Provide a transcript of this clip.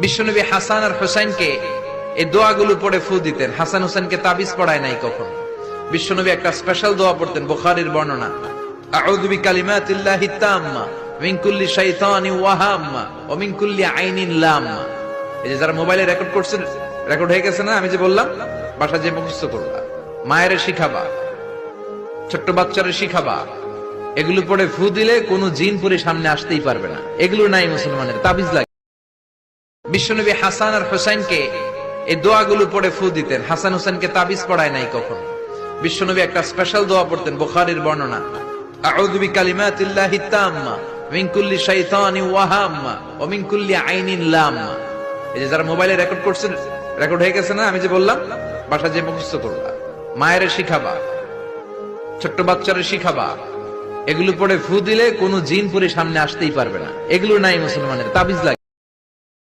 বিশ্বনবী হাসান আর হোসেনকে এই দোয়াগুলো পড়ে ফু দিতেন। হাসান হোসেনকে তাবিজ পড়ায় নাই কখনো। বিশ্বনবী একটা স্পেশাল দোয়া পড়তেন, বুখারীর বর্ণনা, আউযু বিকালিমাতিল্লাহি তাম্মা মিন কুল্লি শাইতানিন ওয়া হাম্মা ওয়া মিন কুল্লি আইনিন লাম্মা। এই যে যারা মোবাইলে রেকর্ড করছেন, রেকর্ড হয়ে গেছে না? আমি যে বললাম বাসা যে মুখস্থ করবা, মায়ের শিখাবা, ছোট্ট বাচ্চারে শিখাবা। এগুলো পড়ে ফু দিলে কোনো জিন পুরি সামনে আসতেই পারবে না। এগুলো নাই মুসলমানের, তাবিজ লাগে। বিশ্বনবী হাসান আর হোসেনকে এই দোয়াগুলো পড়ে ফু দিতেন। হাসান হোসেনকে তাবিজ পড়ায় নাই কখনো। বিশ্বনবী একটা স্পেশাল দোয়া পড়তেন, বুখারীর বর্ণনা, আউযু বিকালিমাতিল্লাহি তাম্মা মিন কুল্লি শাইতানিন ওয়া হাম্মা ওয়া মিন কুল্লি আইনিন লাম্মা। এই যে যারা মোবাইলে রেকর্ড করছেন, রেকর্ড হয়ে গেছে না? আমি যে বললাম বাসা যে মুখস্থ করবা, মায়ের শিখাবা, ছোট্ট বাচ্চারে শিখাবা। এগুলো পড়ে ফু দিলে কোনো জিন পুরি সামনে আসতেই পারবে না। এগুলো নাই মুসলমানের, তাবিজ লাগে।